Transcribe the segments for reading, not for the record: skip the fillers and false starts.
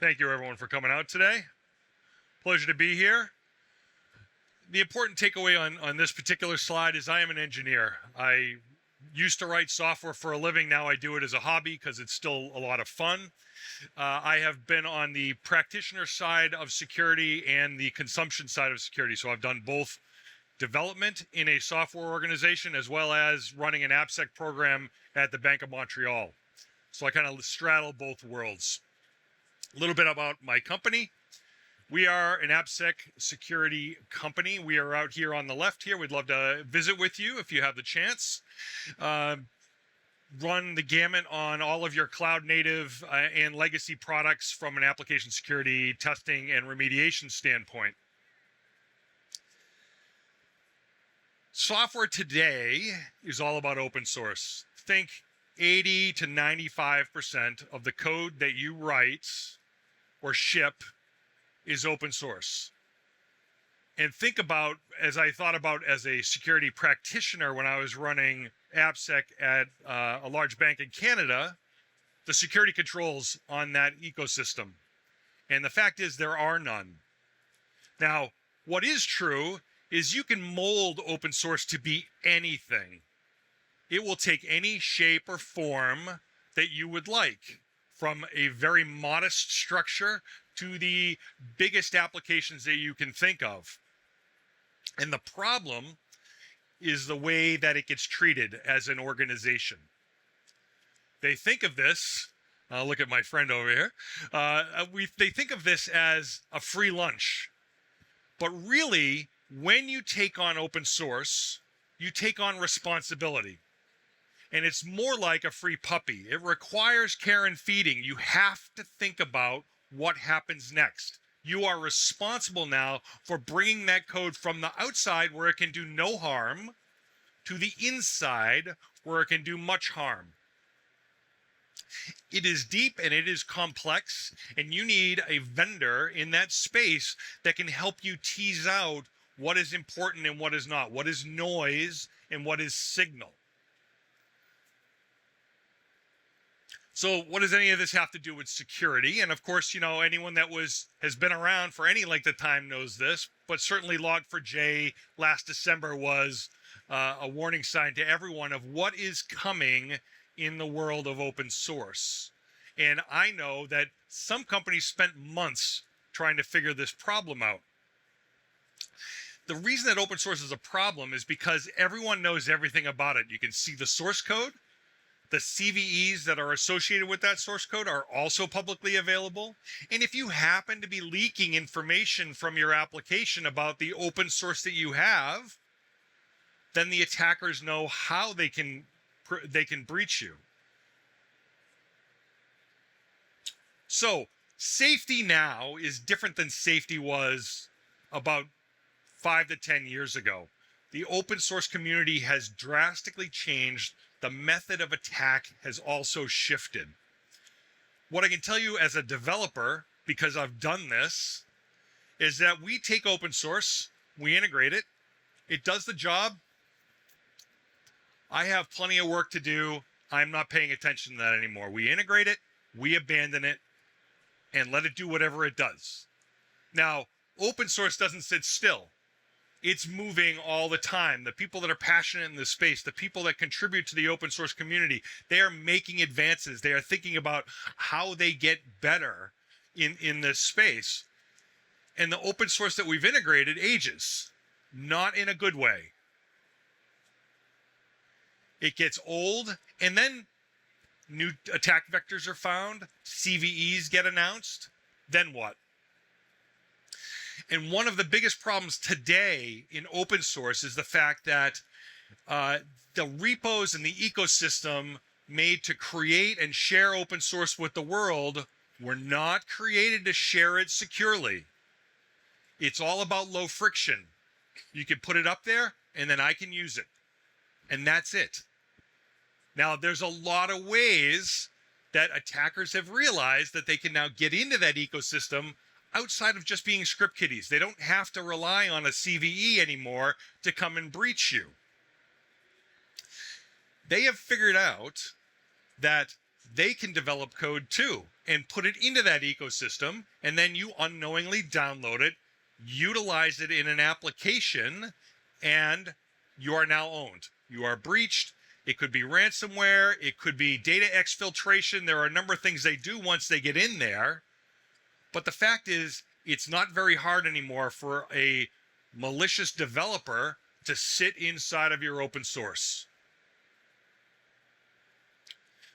Thank you, everyone, for coming out today. Pleasure to be here. The important takeaway on this particular slide is I am an engineer. I used to write software for a living. Now I do it as a hobby because it's still a lot of fun. I have been on the practitioner side of security and the consumption side of security. So I've done both development in a software organization as well as running an AppSec program at the Bank of Montreal. So I kind of straddle both worlds. A little bit about my company. We are an AppSec security company. We are out here on the left here. We'd love to visit with you if you have the chance. Run the gamut on all of your cloud native and legacy products from an application security testing and remediation standpoint. Software today is all about open source. Think 80 to 95% of the code that you write or ship is open source. And think about, as I thought about as a security practitioner when I was running AppSec at a large bank in Canada, the security controls on that ecosystem. And the fact is there are none. Now, what is true is you can mold open source to be anything. It will take any shape or form that you would like, from a very modest structure to the biggest applications that you can think of. And the problem is the way that it gets treated as an organization. They think of this, look at my friend over here, they think of this as a free lunch. But really, when you take on open source, you take on responsibility. And it's more like a free puppy. It requires care and feeding. You have to think about what happens next. You are responsible now for bringing that code from the outside where it can do no harm to the inside where it can do much harm. It is deep and it is complex, and you need a vendor in that space that can help you tease out what is important and what is not, what is noise and what is signal. So what does any of this have to do with security? And of course, you know, anyone that has been around for any length of time knows this, but certainly Log4j last December was a warning sign to everyone of what is coming in the world of open source. And I know that some companies spent months trying to figure this problem out. The reason that open source is a problem is because everyone knows everything about it. You can see the source code. The CVEs that are associated with that source code are also publicly available. And if you happen to be leaking information from your application about the open source that you have, then the attackers know how they can breach you. So safety now is different than safety was about 5 to 10 years ago. The open source community has drastically changed. The method of attack has also shifted. What I can tell you as a developer, because I've done this, is that we take open source, we integrate it, it does the job. I have plenty of work to do. I'm not paying attention to that anymore. We integrate it, we abandon it, and let it do whatever it does. Now, open source doesn't sit still. It's moving all the time. The people that are passionate in this space, the people that contribute to the open source community, they are making advances. They are thinking about how they get better in this space. And the open source that we've integrated ages, not in a good way. It gets old, and then new attack vectors are found, CVEs get announced, then what? And one of the biggest problems today in open source is the fact that the repos and the ecosystem made to create and share open source with the world were not created to share it securely. It's all about low friction. You can put it up there and then I can use it. And that's it. Now, there's a lot of ways that attackers have realized that they can now get into that ecosystem outside of just being script kiddies. They don't have to rely on a CVE anymore to come and breach you. They have figured out that they can develop code too. and put it into that ecosystem, and then you unknowingly download it, utilize it in an application, and you are now owned. You are breached. It could be ransomware. It could be data exfiltration. There are a number of things they do once they get in there. But the fact is, it's not very hard anymore for a malicious developer to sit inside of your open source.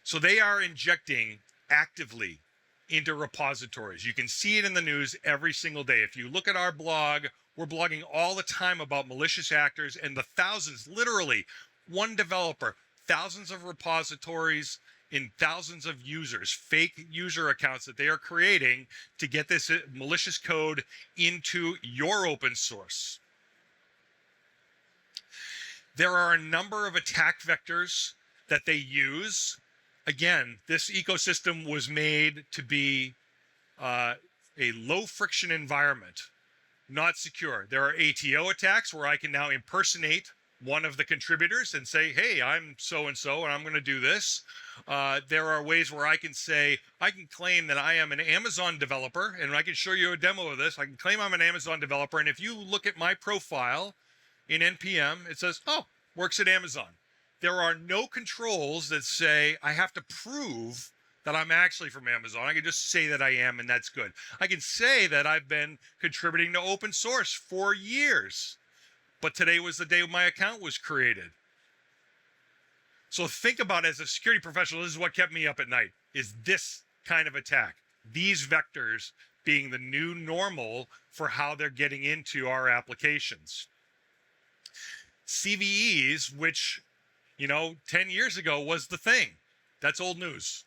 So they are injecting actively into repositories. You can see it in the news every single day. If you look at our blog, we're blogging all the time about malicious actors and the thousands, literally one developer, thousands of repositories in thousands of users, fake user accounts that they are creating to get this malicious code into your open source. There are a number of attack vectors that they use. Again, this ecosystem was made to be a low friction environment, not secure. There are ATO attacks where I can now impersonate one of the contributors and say, hey, I'm so-and-so and I'm going to do this. There are ways where I can say, I can claim that I am an Amazon developer, and I can show you a demo of this. I can claim I'm an Amazon developer, and if you look at my profile in NPM, it says, oh, works at Amazon. There are no controls that say I have to prove that I'm actually from Amazon. I can just say that I am, and that's good. I can say that I've been contributing to open source for years, but today was the day my account was created. So think about, as a security professional, this is what kept me up at night, is this kind of attack. These vectors being the new normal for how they're getting into our applications. CVEs, which 10 years ago was the thing. That's old news.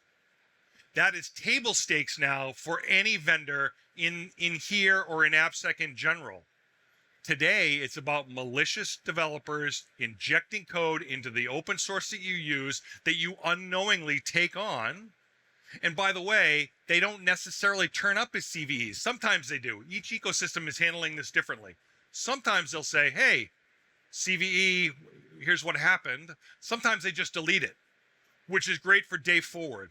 That is table stakes now for any vendor in here or in AppSec in general. Today, it's about malicious developers injecting code into the open source that you use that you unknowingly take on. And by the way, they don't necessarily turn up as CVEs. Sometimes they do. Each ecosystem is handling this differently. Sometimes they'll say, hey, CVE, here's what happened. Sometimes they just delete it, which is great for day forward.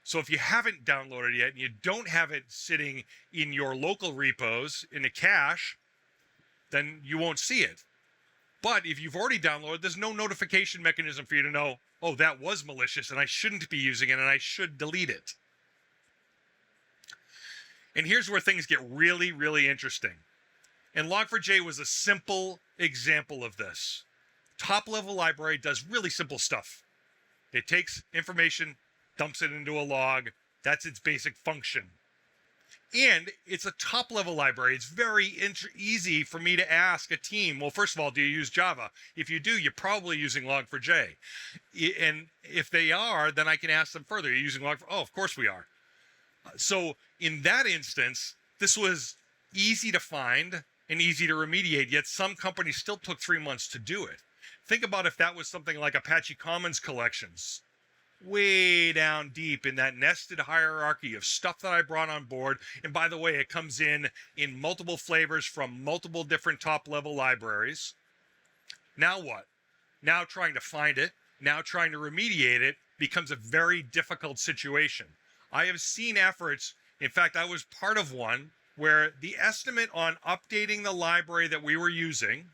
So if you haven't downloaded it yet and you don't have it sitting in your local repos in a cache, then you won't see it. But if you've already downloaded, there's no notification mechanism for you to know, oh, that was malicious and I shouldn't be using it and I should delete it. And here's where things get really, really interesting. And Log4j was a simple example of this. Top-level library does really simple stuff. It takes information, dumps it into a log. That's its basic function. And it's a top-level library. It's very easy for me to ask a team, well, first of all, do you use Java? If you do, you're probably using Log4j. And if they are, then I can ask them further. Are you using Log4j? Oh, of course we are. So in that instance, this was easy to find and easy to remediate, yet some companies still took 3 months to do it. Think about if that was something like Apache Commons collections, way down deep in that nested hierarchy of stuff that I brought on board. And by the way, it comes in multiple flavors from multiple different top-level libraries. Now what? Now trying to find it, now trying to remediate it becomes a very difficult situation. I have seen efforts, in fact, I was part of one, where the estimate on updating the library that we were using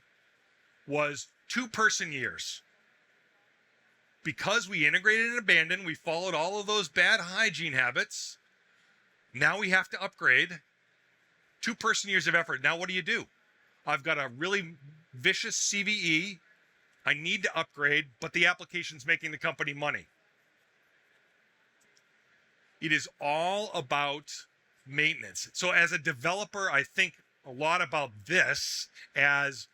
was 2 person years. Because we integrated and abandoned, we followed all of those bad hygiene habits. Now we have to upgrade. 2 person years of effort. Now what do? I've got a really vicious CVE. I need to upgrade, but the application's making the company money. It is all about maintenance. So as a developer, I think a lot about this as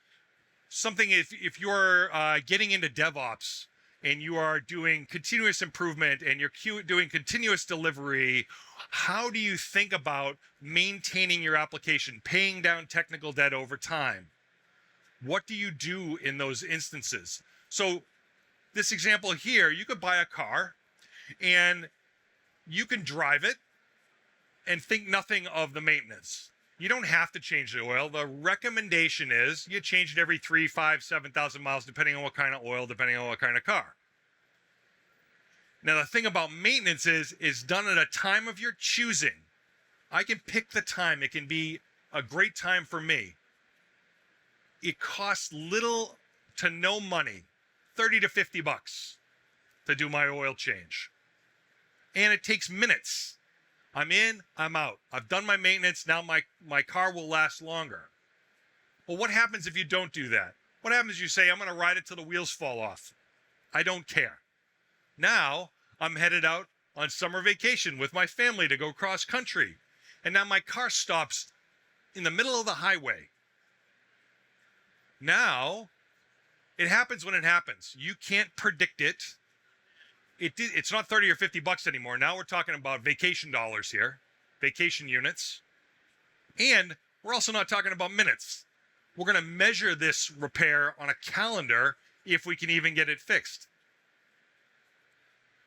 something, if you're getting into DevOps and you are doing continuous improvement and you're doing continuous delivery, how do you think about maintaining your application, paying down technical debt over time? What do you do in those instances? So this example here, you could buy a car and you can drive it and think nothing of the maintenance. You don't have to change the oil. The recommendation is you change it every 3,000, 5,000, 7,000 miles, depending on what kind of oil, depending on what kind of car. Now, the thing about maintenance is done at a time of your choosing. I can pick the time. It can be a great time for me. It costs little to no money, 30 to 50 bucks to do my oil change. And it takes minutes. I'm in, I'm out. I've done my maintenance. Now my car will last longer. Well, what happens if you don't do that? What happens if you say, I'm going to ride it till the wheels fall off? I don't care. Now I'm headed out on summer vacation with my family to go cross country. And now my car stops in the middle of the highway. Now, it happens when it happens. You can't predict it. It's not 30 or 50 bucks anymore. Now we're talking about vacation dollars here, vacation units. And we're also not talking about minutes. We're going to measure this repair on a calendar if we can even get it fixed.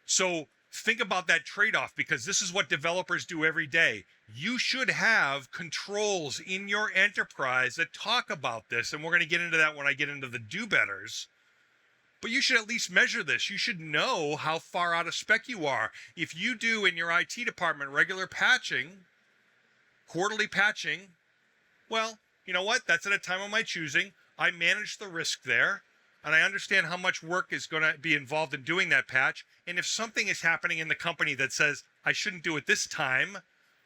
So think about that trade-off, because this is what developers do every day. You should have controls in your enterprise that talk about this, and we're going to get into that when I get into the do-betters. But you should at least measure this. You should know how far out of spec you are. If you do in your IT department regular patching, quarterly patching, well, you know what? That's at a time of my choosing. I manage the risk there, and I understand how much work is going to be involved in doing that patch. And if something is happening in the company that says I shouldn't do it this time,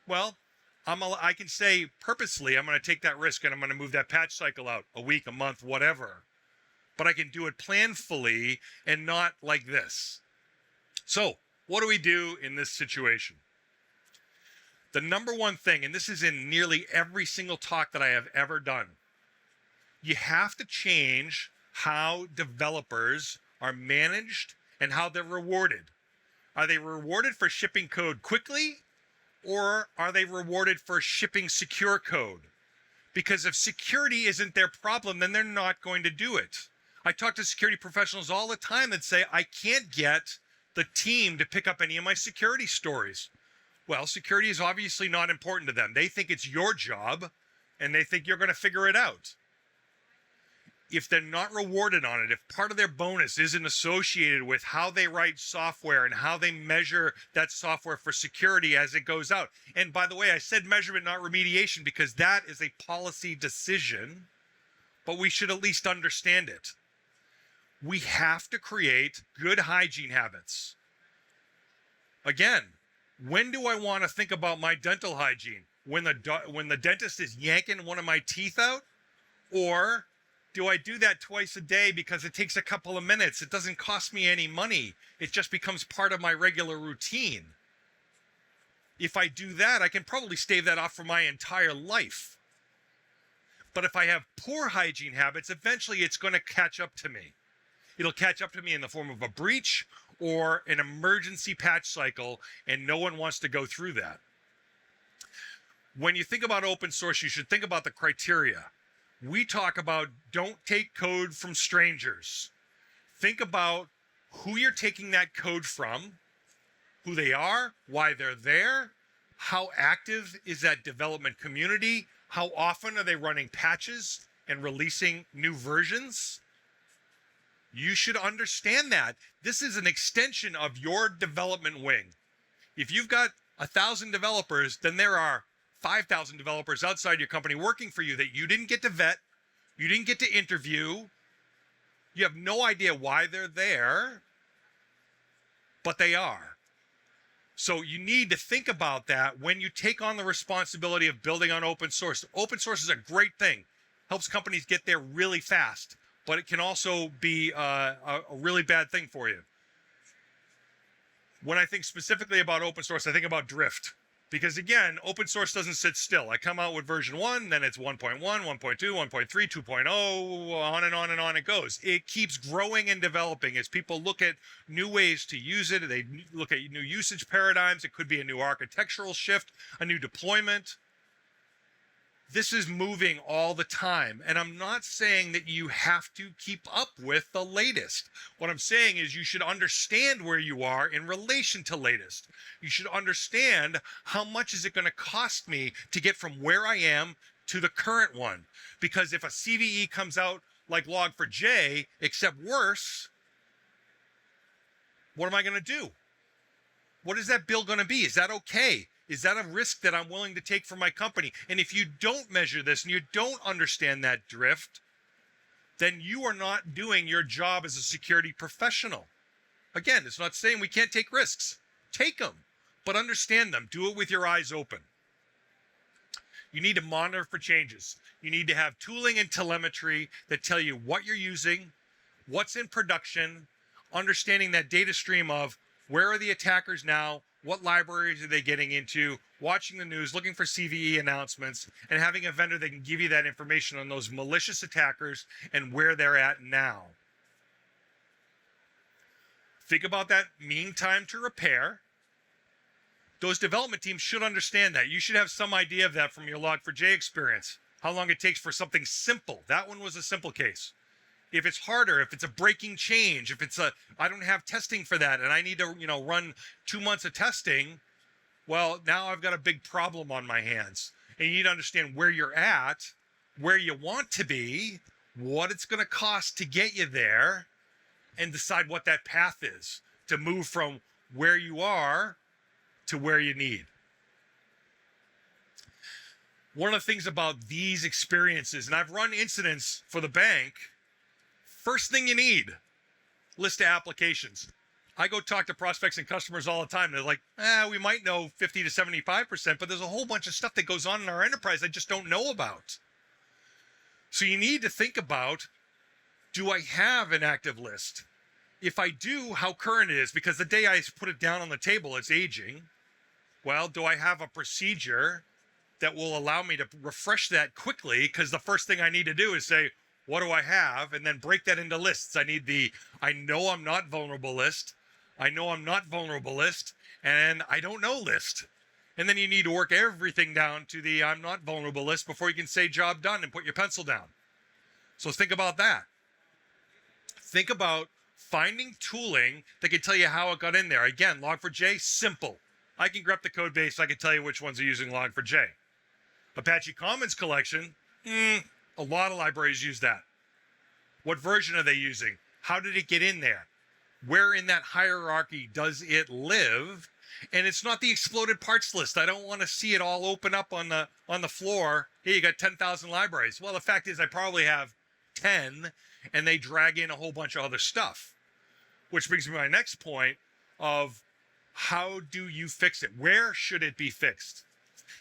well, I can say purposely I'm going to take that risk and I'm going to move that patch cycle out a week, a month, whatever. But I can do it planfully and not like this. So what do we do in this situation? The number one thing, and this is in nearly every single talk that I have ever done, you have to change how developers are managed and how they're rewarded. Are they rewarded for shipping code quickly, or are they rewarded for shipping secure code? Because if security isn't their problem, then they're not going to do it. I talk to security professionals all the time that say, I can't get the team to pick up any of my security stories. Well, security is obviously not important to them. They think it's your job, and they think you're going to figure it out. If they're not rewarded on it, if part of their bonus isn't associated with how they write software and how they measure that software for security as it goes out. And by the way, I said measurement, not remediation, because that is a policy decision, but we should at least understand it. We have to create good hygiene habits. Again, when do I want to think about my dental hygiene? When the dentist is yanking one of my teeth out? Or do I do that twice a day because it takes a couple of minutes? It doesn't cost me any money. It just becomes part of my regular routine. If I do that, I can probably stave that off for my entire life. But if I have poor hygiene habits, eventually it's going to catch up to me. It'll catch up to me in the form of a breach or an emergency patch cycle, and no one wants to go through that. When you think about open source, you should think about the criteria. We talk about don't take code from strangers. Think about who you're taking that code from, who they are, why they're there, how active is that development community, how often are they running patches and releasing new versions. You should understand that. This is an extension of your development wing. If you've got 1,000 developers, then there are 5,000 developers outside your company working for you that you didn't get to vet, you didn't get to interview, you have no idea why they're there, but they are. So you need to think about that when you take on the responsibility of building on open source. Open source is a great thing, helps companies get there really fast, but it can also be a really bad thing for you. When I think specifically about open source, I think about drift. Because again, open source doesn't sit still. I come out with version 1, then it's 1.1, 1.2, 1.3, 2.0, on and on and on it goes. It keeps growing and developing as people look at new ways to use it. They look at new usage paradigms. It could be a new architectural shift, a new deployment. This is moving all the time. And I'm not saying that you have to keep up with the latest. What I'm saying is you should understand where you are in relation to latest. You should understand how much is it going to cost me to get from where I am to the current one. Because if a CVE comes out like Log4j, except worse, what am I going to do? What is that bill going to be? Is that okay? Is that a risk that I'm willing to take for my company? And if you don't measure this and you don't understand that drift, then you are not doing your job as a security professional. Again, it's not saying we can't take risks. Take them, but understand them. Do it with your eyes open. You need to monitor for changes. You need to have tooling and telemetry that tell you what you're using, what's in production, understanding that data stream of where are the attackers now, what libraries are they getting into, watching the news, looking for CVE announcements, and having a vendor that can give you that information on those malicious attackers and where they're at now. Think about that mean time to repair. Those development teams should understand that. You should have some idea of that from your Log4j experience, how long it takes for something simple. That one was a simple case. If it's harder, if it's a breaking change, if it's I don't have testing for that and I need to, run 2 months of testing, well, now I've got a big problem on my hands. And you need to understand where you're at, where you want to be, what it's going to cost to get you there, and decide what that path is to move from where you are to where you need. One of the things about these experiences, and I've run incidents for the bank, first thing you need, list of applications. I go talk to prospects and customers all the time. They're like, we might know 50 to 75%, but there's a whole bunch of stuff that goes on in our enterprise I just don't know about. So you need to think about, do I have an active list? If I do, how current it is, because the day I put it down on the table, it's aging. Well, do I have a procedure that will allow me to refresh that quickly? Because the first thing I need to do is say, what do I have? And then break that into lists. I need the I know I'm not vulnerable list, I know I'm not vulnerable list, and I don't know list. And then you need to work everything down to the I'm not vulnerable list before you can say job done and put your pencil down. So think about that. Think about finding tooling that can tell you how it got in there. Again, Log4j, simple. I can grep the code base. I can tell you which ones are using Log4j. Apache Commons collection, a lot of libraries use that. What version are they using? How did it get in there? Where in that hierarchy does it live? And it's not the exploded parts list. I don't want to see it all open up on the floor. Hey, you got 10,000 libraries. Well, the fact is I probably have 10, and they drag in a whole bunch of other stuff. Which brings me to my next point of how do you fix it? Where should it be fixed?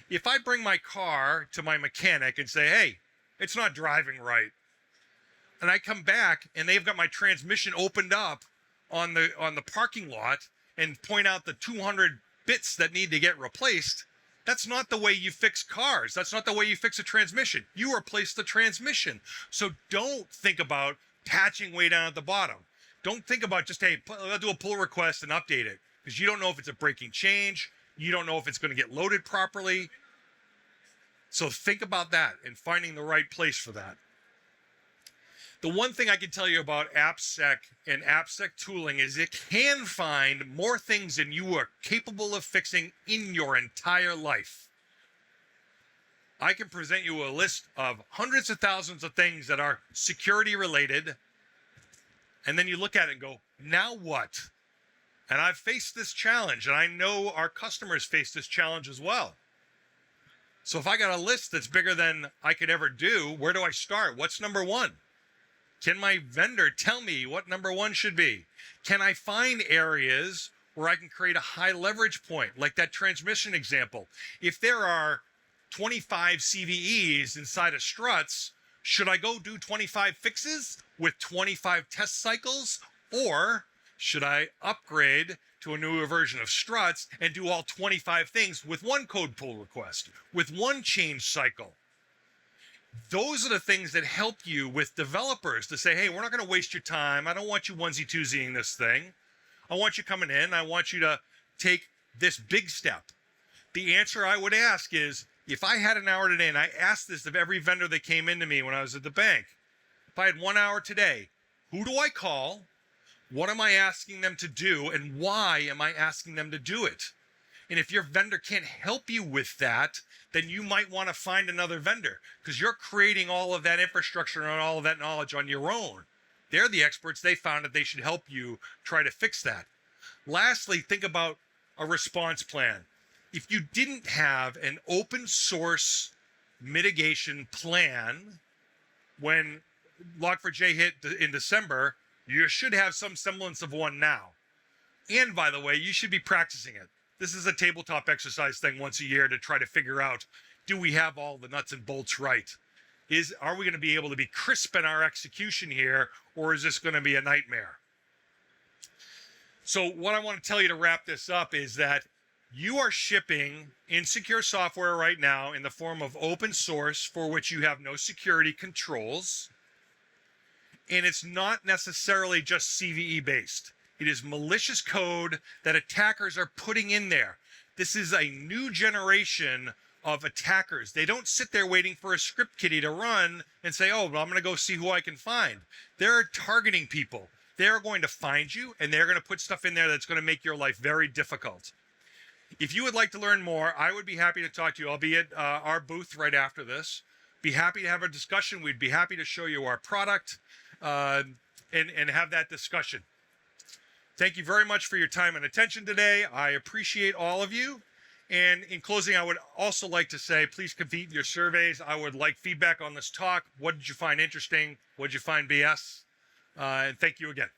If I bring my car to my mechanic and say, hey, it's not driving right, and I come back and they've got my transmission opened up on the parking lot and point out the 200 bits that need to get replaced, that's not the way you fix cars. That's not the way you fix a transmission. You replace the transmission. So don't think about patching way down at the bottom. Don't think about just, hey, I'll do a pull request and update it, because you don't know if it's a breaking change. You don't know if it's going to get loaded properly. So think about that and finding the right place for that. The one thing I can tell you about AppSec and AppSec tooling is it can find more things than you are capable of fixing in your entire life. I can present you a list of hundreds of thousands of things that are security related, and then you look at it and go, now what? And I've faced this challenge, and I know our customers face this challenge as well. So if I got a list that's bigger than I could ever do, where do I start? What's number one? Can my vendor tell me what number one should be? Can I find areas where I can create a high leverage point, like that transmission example? If there are 25 CVEs inside of struts, should I go do 25 fixes with 25 test cycles? Or should I upgrade to a newer version of struts and do all 25 things with one code pull request, with one change cycle? Those are the things that help you with developers to say, hey, we're not going to waste your time. I don't want you onesie-twosying this thing. I want you coming in. I want you to take this big step. The answer I would ask is, if I had an hour today, and I asked this of every vendor that came into me when I was at the bank, if I had 1 hour today, who do I call? What am I asking them to do? And why am I asking them to do it? And if your vendor can't help you with that, then you might want to find another vendor, because you're creating all of that infrastructure and all of that knowledge on your own. They're the experts. They found that they should help you try to fix that. Lastly, think about a response plan. If you didn't have an open source mitigation plan when Log4j hit in December, you should have some semblance of one now. And by the way, you should be practicing it. This is a tabletop exercise thing once a year to try to figure out, do we have all the nuts and bolts right? Are we going to be able to be crisp in our execution here, or is this going to be a nightmare? So what I want to tell you to wrap this up is that you are shipping insecure software right now in the form of open source for which you have no security controls. And it's not necessarily just CVE based. It is malicious code that attackers are putting in there. This is a new generation of attackers. They don't sit there waiting for a script kiddie to run and say, oh, well, I'm going to go see who I can find. They're targeting people. They're going to find you, and they're going to put stuff in there that's going to make your life very difficult. If you would like to learn more, I would be happy to talk to you. I'll be at our booth right after this. Be happy to have a discussion. We'd be happy to show you our product and have that discussion. Thank you very much for your time and attention today. I appreciate all of you. And in closing, I would also like to say, please complete your surveys. I would like feedback on this talk. What did you find interesting? What did you find BS? And thank you again.